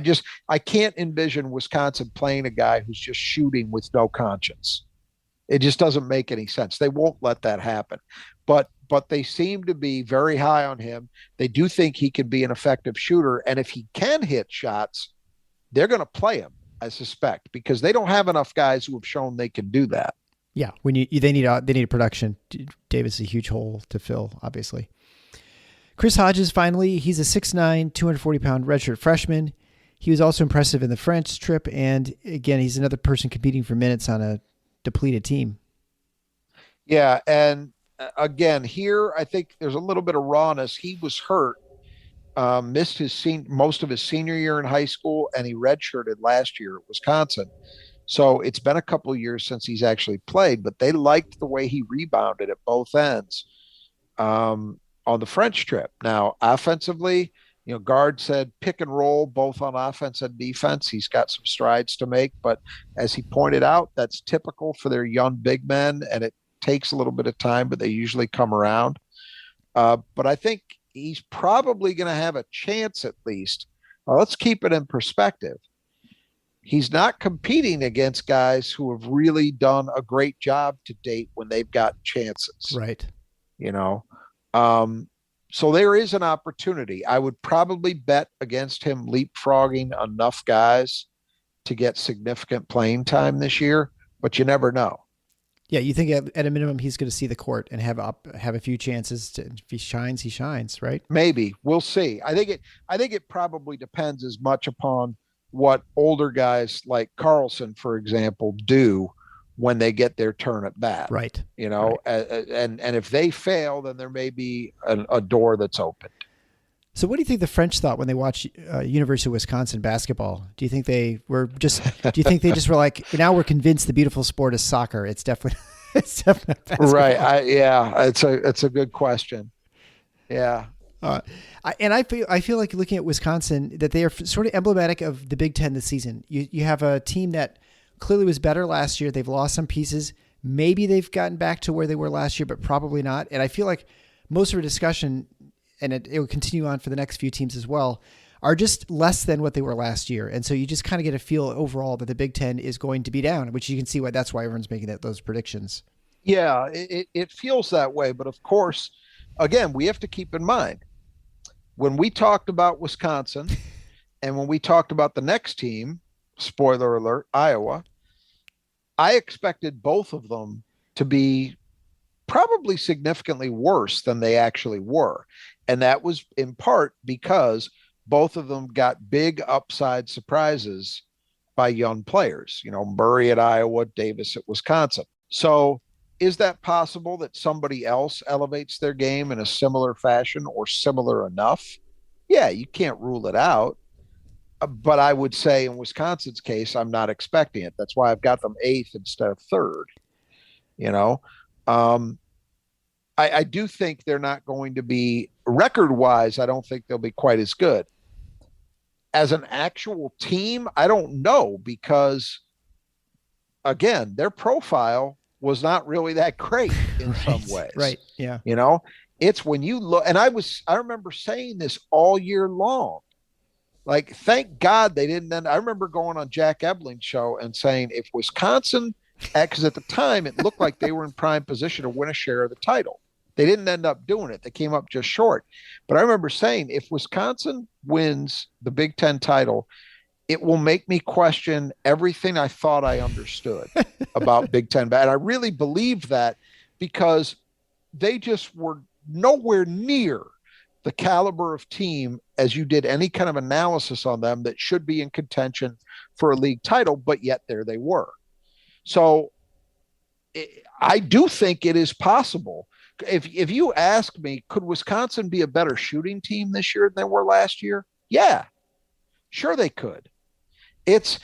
can't envision Wisconsin playing a guy who's just shooting with no conscience. It just doesn't make any sense. They won't let that happen. But they seem to be very high on him. They do think he can be an effective shooter. And if he can hit shots, they're going to play him, I suspect, because they don't have enough guys who have shown they can do that. Yeah, when they need a production. Davis is a huge hole to fill, obviously. Chris Hodges, finally, he's a 6'9", 240-pound redshirt freshman. He was also impressive in the French trip, and again, he's another person competing for minutes on a depleted team. Yeah, and again, here I think there's a little bit of rawness. He was hurt, missed most of his senior year in high school, and he redshirted last year at Wisconsin. So it's been a couple of years since he's actually played, but they liked the way he rebounded at both ends on the French trip. Now, offensively, Guard said pick and roll both on offense and defense. He's got some strides to make, but as he pointed out, that's typical for their young big men, and it takes a little bit of time, but they usually come around. But I think he's probably going to have a chance at least. Well, let's keep it in perspective. He's not competing against guys who have really done a great job to date when they've gotten chances. Right. So there is an opportunity. I would probably bet against him leapfrogging enough guys to get significant playing time this year, but you never know. Yeah, you think at a minimum he's going to see the court and have a few chances. If he shines, he shines, right? Maybe. We'll see. I think it probably depends as much upon what older guys like Carlson, for example, do when they get their turn at bat. Right. Right. And if they fail, then there may be a door that's open. So what do you think the French thought when they watched University of Wisconsin basketball? Do you think they just were like, now we're convinced the beautiful sport is soccer? It's definitely basketball. Right. It's a good question. Yeah. I feel like looking at Wisconsin that they are sort of emblematic of the Big Ten this season. You have a team that clearly was better last year. They've lost some pieces. Maybe they've gotten back to where they were last year, but probably not. And I feel like most of our discussion, and it will continue on for the next few teams as well, are just less than what they were last year. And so you just kind of get a feel overall that the Big Ten is going to be down, which you can see that's why everyone's making those predictions. Yeah, it feels that way. But of course, again, we have to keep in mind, when we talked about Wisconsin and when we talked about the next team, spoiler alert, Iowa, I expected both of them to be probably significantly worse than they actually were. And that was in part because both of them got big upside surprises by young players, Murray at Iowa, Davis at Wisconsin. So is that possible that somebody else elevates their game in a similar fashion or similar enough? Yeah, you can't rule it out. But I would say in Wisconsin's case, I'm not expecting it. That's why I've got them 8th instead of 3rd. I do think they're not going to be, record-wise, I don't think they'll be quite as good. As an actual team, I don't know, because, again, their profile was not really that great in some ways. Right, yeah. It's when you look, and I remember saying this all year long. Like, thank God they didn't then. I remember going on Jack Ebling's show and saying, if Wisconsin, because at the time it looked like they were in prime position to win a share of the title. They didn't end up doing it. They came up just short. But I remember saying, if Wisconsin wins the Big Ten title, it will make me question everything I thought I understood about Big Ten. And I really believed that, because they just were nowhere near the caliber of team as you did any kind of analysis on them that should be in contention for a league title, but yet there they were. So I do think it is possible. If you ask me, could Wisconsin be a better shooting team this year than they were last year? Yeah, sure they could. It's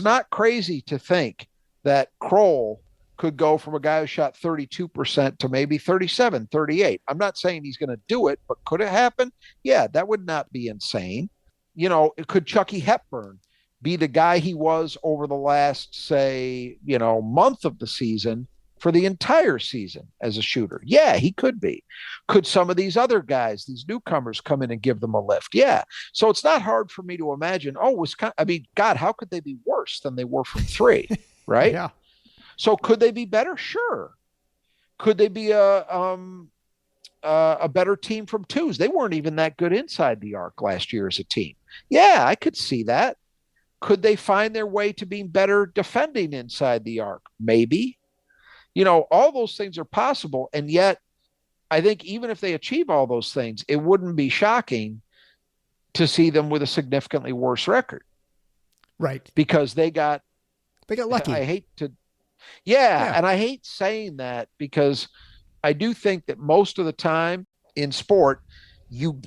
not crazy to think that Kroll could go from a guy who shot 32% to maybe 37, 38. I'm not saying he's going to do it, but could it happen? Yeah, that would not be insane. Could Chucky Hepburn be the guy he was over the last, say, month of the season for the entire season as a shooter? Yeah, he could be. Could some of these other guys, these newcomers, come in and give them a lift? Yeah. So it's not hard for me to imagine, God, how could they be worse than they were from 3, right? Yeah. So could they be better? Sure. Could they be a better team from twos? They weren't even that good inside the arc last year as a team. Yeah, I could see that. Could they find their way to being better defending inside the arc? Maybe. All those things are possible. And yet, I think even if they achieve all those things, it wouldn't be shocking to see them with a significantly worse record. Right. Because they got lucky. I hate to, yeah, and I hate saying that because I do think that most of the time in sport, you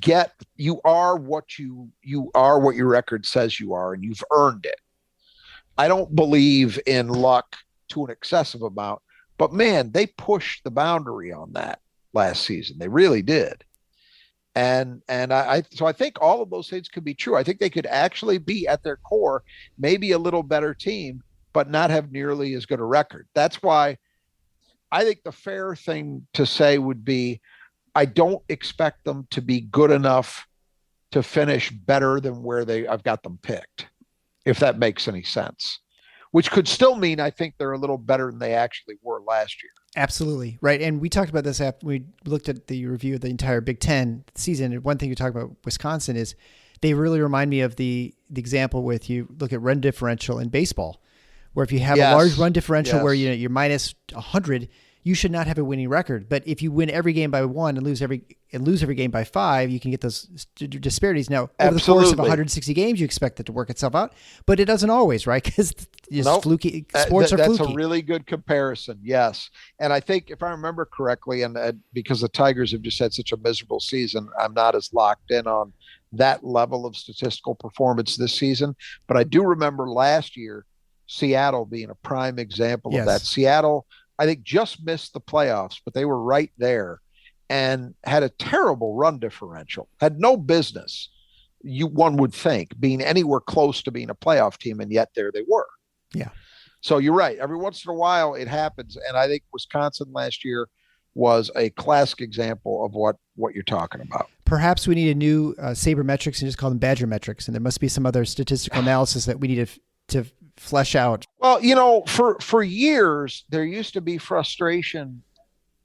are what you are what your record says you are, and you've earned it. I don't believe in luck to an excessive amount, but man, they pushed the boundary on that last season. They really did. And I think all of those things could be true. I think they could actually be at their core, maybe a little better team, but not have nearly as good a record. That's why I think the fair thing to say would be, I don't expect them to be good enough to finish better than where I've got them picked, if that makes any sense, which could still mean I think they're a little better than they actually were last year. Absolutely. Right. And we talked about this after we looked at the review of the entire Big Ten season. And one thing you talk about Wisconsin is they really remind me of the example with, you look at run differential in baseball, where if you have a large run differential where you're minus 100, you should not have a winning record. But if you win every game by 1 and lose every game by 5, you can get those disparities. Now, over the course of 160 games, you expect it to work itself out, but it doesn't always, right? Because fluky sports are fluky. That's a really good comparison. Yes. And I think if I remember correctly, and because the Tigers have just had such a miserable season, I'm not as locked in on that level of statistical performance this season, but I do remember last year, Seattle being a prime example of that. Seattle, I think, just missed the playoffs, but they were right there and had a terrible run differential, had no business, one would think, being anywhere close to being a playoff team, and yet there they were. Yeah. So you're right. Every once in a while it happens, and I think Wisconsin last year was a classic example of what you're talking about. Perhaps we need a new sabermetrics and just call them Badger metrics, and there must be some other statistical analysis that we need to flesh out. Well, for years, there used to be frustration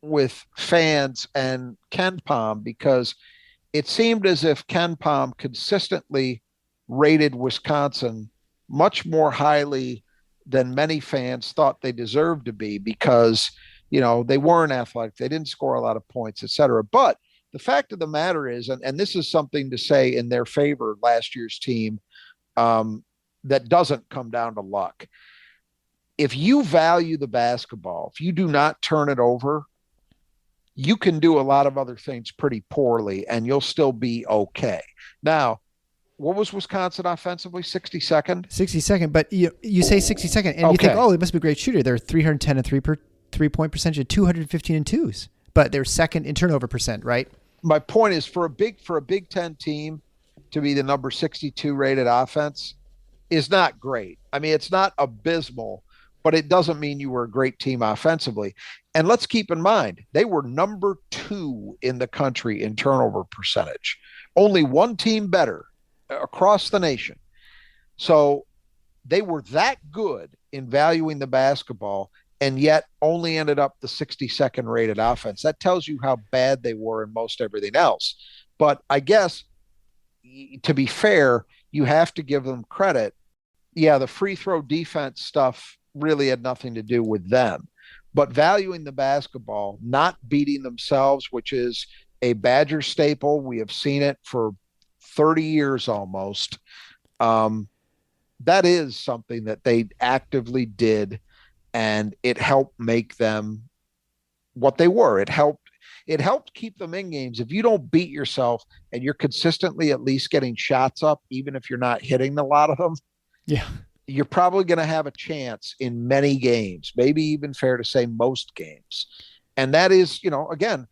with fans and KenPom because it seemed as if KenPom consistently rated Wisconsin much more highly than many fans thought they deserved to be because, they weren't athletic. They didn't score a lot of points, et cetera. But the fact of the matter is, and this is something to say in their favor, last year's team, that doesn't come down to luck. If you value the basketball, if you do not turn it over, you can do a lot of other things pretty poorly and you'll still be okay. Now, what was Wisconsin offensively? 62nd? 62nd, but you say 62nd and you think, oh, they must be a great shooter. They're 310 and 3-point percentage at 215 and 2s, but they're second in turnover percent, right? My point is for a Big Ten team to be the number 62 rated offense is not great. I mean, it's not abysmal, but it doesn't mean you were a great team offensively. And let's keep in mind, they were number 2 in the country in turnover percentage. Only one team better across the nation. So they were that good in valuing the basketball and yet only ended up the 62nd rated offense. That tells you how bad they were in most everything else. But I guess, to be fair, you have to give them credit. Yeah, the free throw defense stuff really had nothing to do with them. But valuing the basketball, not beating themselves, which is a Badger staple. We have seen it for 30 years almost. That is something that they actively did, and it helped make them what they were. It helped keep them in games. If you don't beat yourself and you're consistently at least getting shots up, even if you're not hitting a lot of them, you're probably going to have a chance in many games, maybe even fair to say most games. And that is, again,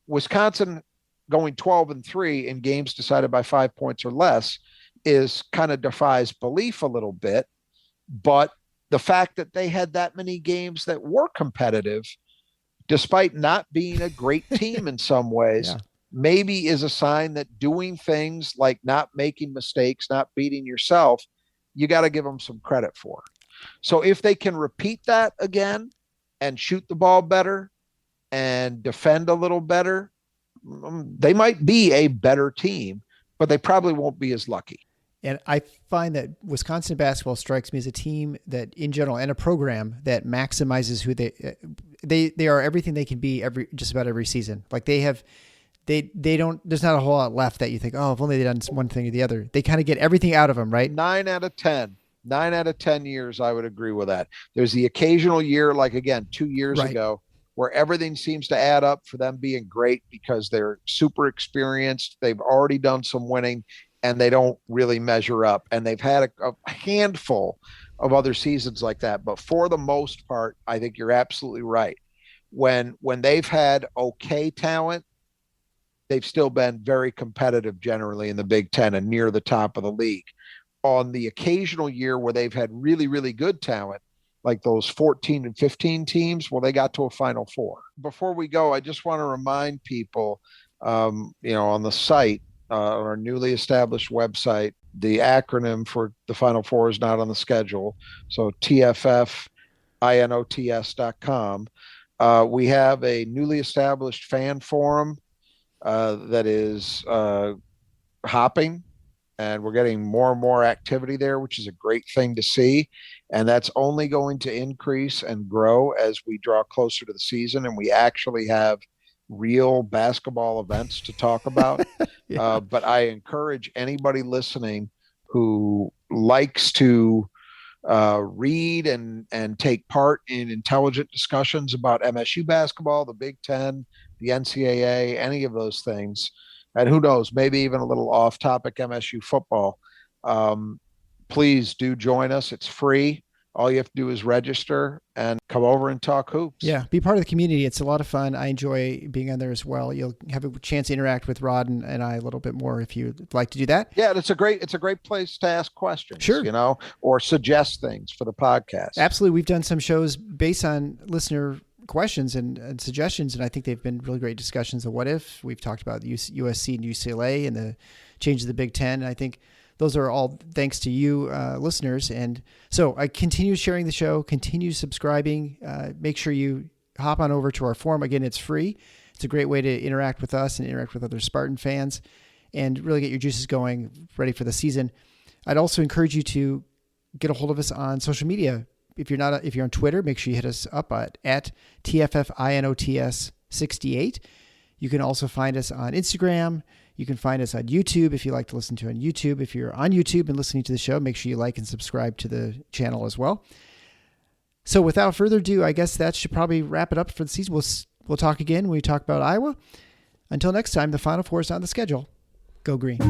Wisconsin going 12-3 in games decided by 5 points or less is kind of defies belief a little bit. But the fact that they had that many games that were competitive, despite not being a great team in some ways, maybe is a sign that doing things like not making mistakes, not beating yourself, you got to give them some credit for. So if they can repeat that again, and shoot the ball better and defend a little better, they might be a better team, but they probably won't be as lucky. And I find that Wisconsin basketball strikes me as a team that, in general, and a program that maximizes who they are, everything they can be just about every season. Like they don't. There's not a whole lot left that you think, oh, if only they'd done one thing or the other. They kind of get everything out of them, right? 9 out of 10 years, I would agree with that. There's the occasional year, like again 2 years ago, where everything seems to add up for them being great because they're super experienced. They've already done some winning, and they don't really measure up. And they've had a handful of other seasons like that. But for the most part, I think you're absolutely right. When they've had okay talent, they've still been very competitive generally in the Big Ten and near the top of the league. On the occasional year where they've had really, really good talent, like those 14 and 15 teams, well, they got to a Final Four. Before we go, I just want to remind people, on the site, our newly established website, the acronym for the Final Four is not on the schedule. So TFFINOTS.com. We have a newly established fan forum that is hopping, and we're getting more and more activity there, which is a great thing to see. And that's only going to increase and grow as we draw closer to the season and we actually have real basketball events to talk about. Yeah. But I encourage anybody listening who likes to read and take part in intelligent discussions about MSU basketball, the Big Ten, the NCAA, any of those things, and who knows, maybe even a little off-topic MSU football. Please do join us. It's free. All you have to do is register and come over and talk hoops. Yeah, be part of the community. It's a lot of fun. I enjoy being on there as well. You'll have a chance to interact with Rod and I a little bit more if you'd like to do that. Yeah, it's a great place to ask questions. Sure. Or suggest things for the podcast. Absolutely. We've done some shows based on listener questions and suggestions, and I think they've been really great discussions of what if. We've talked about USC and UCLA and the change of the Big Ten. And I think those are all thanks to you, listeners. And so I continue sharing the show, continue subscribing. Make sure you hop on over to our forum. Again, it's free. It's a great way to interact with us and interact with other Spartan fans and really get your juices going, ready for the season. I'd also encourage you to get a hold of us on social media. If you're on Twitter, make sure you hit us up at TFFINOTS68. You can also find us on Instagram. You can find us on YouTube if you like to listen to on YouTube. If you're on YouTube and listening to the show, make sure you like and subscribe to the channel as well. So without further ado, I guess that should probably wrap it up for the season. We'll talk again when we talk about Iowa. Until next time, the Final Four is on the schedule. Go Green.